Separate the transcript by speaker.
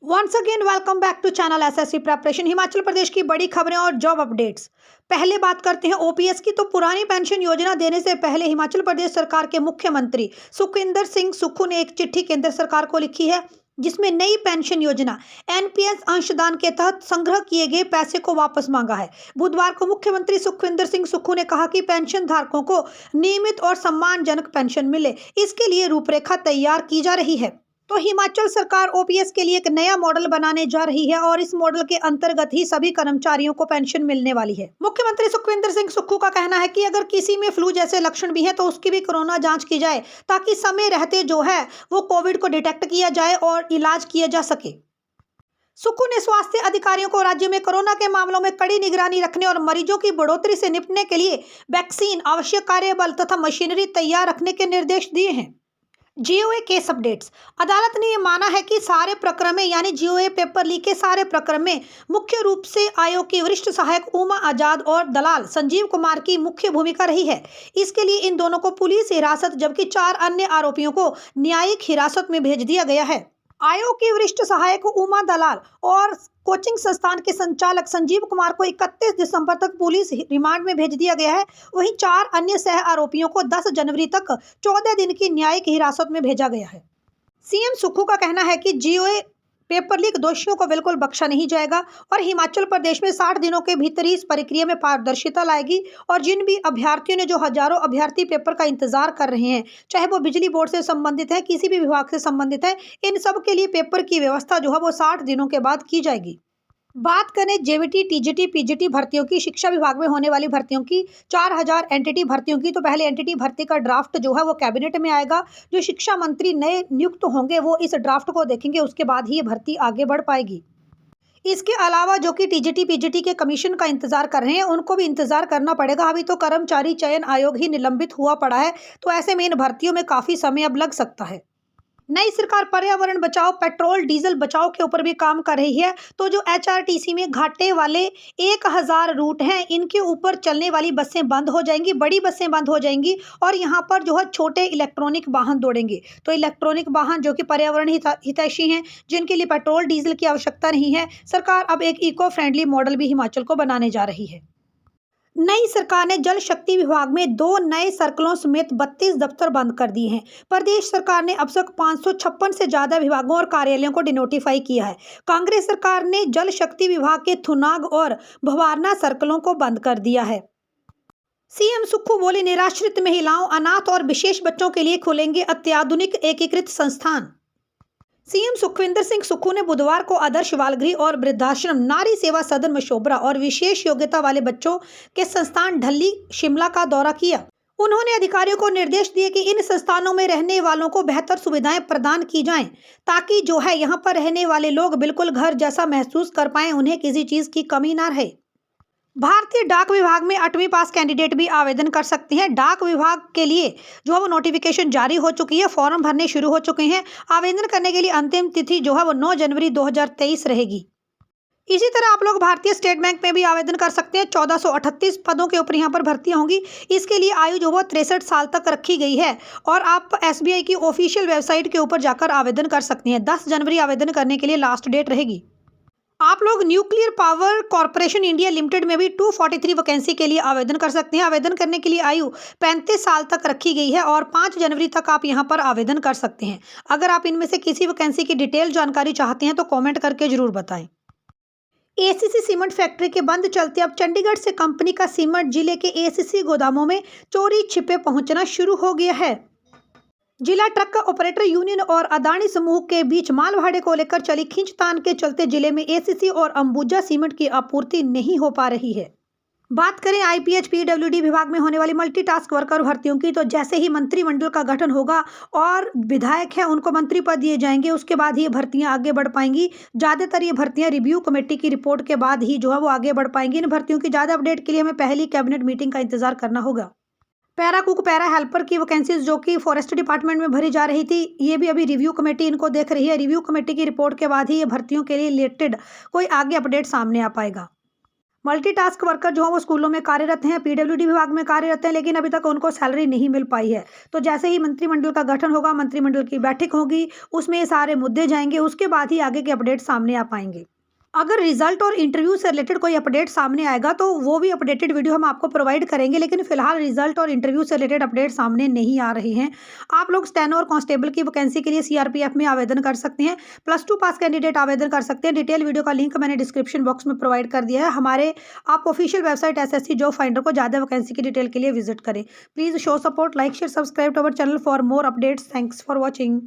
Speaker 1: Once again welcome back to channel SSC preparation. Himachal Pradesh की बड़ी खबरें और जॉब अपडेट्स। पहले बात करते हैं ओपीएस की। तो पुरानी पेंशन योजना देने से पहले हिमाचल प्रदेश सरकार के मुख्यमंत्री सुखविंदर सिंह सुक्खू ने एक चिट्ठी केंद्र सरकार को लिखी है, जिसमें नई पेंशन योजना एनपीएस अंशदान के तहत संग्रह किए गए पैसे को वापस मांगा है। बुधवार को मुख्यमंत्री सुखविंदर सिंह सुक्खू ने कहा कि पेंशन धारकों को नियमित और सम्मानजनक पेंशन मिले, इसके लिए रूपरेखा तैयार की जा रही है। तो हिमाचल सरकार ओपीएस के लिए एक नया मॉडल बनाने जा रही है और इस मॉडल के अंतर्गत ही सभी कर्मचारियों को पेंशन मिलने वाली है। मुख्यमंत्री सुखविंदर सिंह सुक्खू का कहना है कि अगर किसी में फ्लू जैसे लक्षण भी हैं तो उसकी भी कोरोना जांच की जाए, ताकि समय रहते जो है वो कोविड को डिटेक्ट किया जाए और इलाज किया जा सके। सुक्खू ने स्वास्थ्य अधिकारियों को राज्य में कोरोना के मामलों में कड़ी निगरानी रखने और मरीजों की बढ़ोतरी से निपटने के लिए वैक्सीन, आवश्यक कार्यबल तथा मशीनरी तैयार रखने के निर्देश दिए हैं। Goa case updates. अदालत ने यह माना है कि सारे प्रकरण में यानी जीओए पेपर लीक के सारे प्रकरण में मुख्य रूप से आयोग की वरिष्ठ सहायक उमा आजाद और दलाल संजीव कुमार की मुख्य भूमिका रही है। इसके लिए इन दोनों को पुलिस हिरासत जबकि 4 अन्य आरोपियों को न्यायिक हिरासत में भेज दिया गया है। आयोग की वरिष्ठ सहायक उमा दलाल और कोचिंग संस्थान के संचालक संजीव कुमार को 31 दिसंबर तक पुलिस रिमांड में भेज दिया गया है। वहीं 4 अन्य सह आरोपियों को 10 जनवरी तक 14 दिन की न्यायिक हिरासत में भेजा गया है। सीएम सुक्खू का कहना है कि जीओए पेपर लीक दोषियों को बिल्कुल बख्शा नहीं जाएगा और हिमाचल प्रदेश में 60 दिनों के भीतर ही इस प्रक्रिया में पारदर्शिता लाएगी और जिन भी अभ्यर्थियों ने जो हजारों अभ्यर्थी पेपर का इंतजार कर रहे हैं, चाहे वो बिजली बोर्ड से संबंधित है, किसी भी विभाग से संबंधित है, इन सब के लिए पेपर की व्यवस्था जो है वो 60 दिनों के बाद की जाएगी। बात करें जेवीटी, टीजीटी, पीजीटी भर्तियों की, शिक्षा विभाग में होने वाली भर्तियों की, 4000 एनटीटी भर्तियों की। तो पहले एनटीटी भर्ती का ड्राफ्ट जो है वो कैबिनेट में आएगा। जो शिक्षा मंत्री नए नियुक्त होंगे वो इस ड्राफ्ट को देखेंगे, उसके बाद ही ये भर्ती आगे बढ़ पाएगी। इसके अलावा जो कि टीजीटी, पीजीटी के कमीशन का इंतजार कर रहे हैं, उनको भी इंतजार करना पड़ेगा। अभी तो कर्मचारी चयन आयोग ही निलंबित हुआ पड़ा है, तो ऐसे में इन भर्तियों में काफ़ी समय अब लग सकता है। नई सरकार पर्यावरण बचाओ, पेट्रोल डीजल बचाओ के ऊपर भी काम कर रही है। तो जो एचआरटीसी में घाटे वाले 1000 रूट हैं, इनके ऊपर चलने वाली बसें बंद हो जाएंगी, बड़ी बसें बंद हो जाएंगी और यहाँ पर जो है छोटे इलेक्ट्रॉनिक वाहन दौड़ेंगे। तो इलेक्ट्रॉनिक वाहन जो कि पर्यावरण हितैषी हैं, जिनके लिए पेट्रोल डीजल की आवश्यकता नहीं है, सरकार अब एक इको फ्रेंडली मॉडल भी हिमाचल को बनाने जा रही है। नई सरकार ने जल शक्ति विभाग में 2 नए सर्कलों समेत 32 दफ्तर बंद कर दिए हैं। प्रदेश सरकार ने अब तक 556 से ज्यादा विभागों और कार्यालयों को डिनोटिफाई किया है। कांग्रेस सरकार ने जल शक्ति विभाग के थुनाग और भवारना सर्कलों को बंद कर दिया है। सीएम सुक्खू बोले, निराश्रित महिलाओं, अनाथ और विशेष बच्चों के लिए खुलेंगे अत्याधुनिक एकीकृत संस्थान। सीएम सुखविंदर सिंह सुक्खू ने बुधवार को आदर्श बाल गृह और वृद्धाश्रम, नारी सेवा सदन मशोबरा और विशेष योग्यता वाले बच्चों के संस्थान ढली शिमला का दौरा किया। उन्होंने अधिकारियों को निर्देश दिए कि इन संस्थानों में रहने वालों को बेहतर सुविधाएं प्रदान की जाएं, ताकि जो है यहाँ पर रहने वाले लोग बिल्कुल घर जैसा महसूस कर पाएं, उन्हें किसी चीज की कमी ना रहे। भारतीय डाक विभाग में 8वीं पास कैंडिडेट भी आवेदन कर सकते हैं। डाक विभाग के लिए जो है वो नोटिफिकेशन जारी हो चुकी है, फॉर्म भरने शुरू हो चुके हैं। आवेदन करने के लिए अंतिम तिथि जो है वो 9 जनवरी 2023 रहेगी। इसी तरह आप लोग भारतीय स्टेट बैंक में भी आवेदन कर सकते हैं। 1438 पदों के ऊपर यहाँ पर भर्तियां होंगी। इसके लिए आयु जो वो 63 साल तक रखी गई है और आप एसबीआई की ऑफिशियल वेबसाइट के ऊपर जाकर आवेदन कर सकते हैं। 10 जनवरी आवेदन करने के लिए लास्ट डेट रहेगी। आप लोग nuclear power corporation India limited में भी 243 वैकेंसी के लिए आवेदन कर सकते हैं। आवेदन करने के लिए आयु 35 साल तक रखी गई है और 5 जनवरी तक आप यहां पर आवेदन कर सकते हैं। अगर आप इनमें से किसी वैकेंसी की डिटेल जानकारी चाहते हैं तो कमेंट करके जरूर बताएं। एसीसी सीमेंट फैक्ट्री के बंद चलते अब चंडीगढ़ से कंपनी का सीमेंट जिले के एसीसी गोदामों में चोरी छिपे पहुंचना शुरू हो गया है। जिला ट्रक ऑपरेटर यूनियन और अदानी समूह के बीच माल भाड़े को लेकर चली खींचतान के चलते जिले में एसीसी और अंबुजा सीमेंट की आपूर्ति नहीं हो पा रही है। बात करें आईपीएच पीडब्ल्यूडी विभाग में होने वाली मल्टीटास्क वर्कर भर्तियों की, तो जैसे ही मंत्रिमंडल का गठन होगा और विधायक है उनको मंत्री पद दिए जाएंगे, उसके बाद ही ये भर्तियां आगे बढ़ पाएंगी। ज़्यादातर ये भर्तियां रिव्यू कमेटी की रिपोर्ट के बाद ही जो है वो आगे बढ़ पाएंगी। इन भर्तियों की ज़्यादा अपडेट के लिए हमें पहली कैबिनेट मीटिंग का इंतजार करना होगा। पैरा कुक, पैरा हेल्पर की वैकेंसीज जो कि फॉरेस्ट डिपार्टमेंट में भरी जा रही थी, ये भी अभी रिव्यू कमेटी इनको देख रही है। रिव्यू कमेटी की रिपोर्ट के बाद ही ये भर्तियों के लिए रिलेटेड कोई आगे अपडेट सामने आ पाएगा। मल्टीटास्क वर्कर जो हैं वो स्कूलों में कार्यरत हैं, पीडब्ल्यूडी विभाग में कार्यरत हैं, लेकिन अभी तक उनको सैलरी नहीं मिल पाई है। तो जैसे ही मंत्रिमंडल का गठन होगा, मंत्रिमंडल की बैठक होगी, उसमें ये सारे मुद्दे जाएंगे, उसके बाद ही आगे के अपडेट सामने आ पाएंगे। अगर रिजल्ट और इंटरव्यू से रिलेटेड कोई अपडेट सामने आएगा तो वो भी अपडेटेड वीडियो हम आपको प्रोवाइड करेंगे, लेकिन फिलहाल रिजल्ट और इंटरव्यू से रिलेटेड अपडेट सामने नहीं आ रहे हैं। आप लोग स्टेनो और कांस्टेबल की वैकेंसी के लिए सीआरपीएफ में आवेदन कर सकते हैं। +2 पास कैंडिडेट आवेदन कर सकते हैं। डिटेल वीडियो का लिंक मैंने डिस्क्रिप्शन बॉक्स में प्रोवाइड कर दिया है। हमारे आप official website SSC job finder को ज़्यादा वैकेंसी की डिटेल के लिए विजिट करें। Please show support, like share, subscribe to our channel for more updates. Thanks for watching.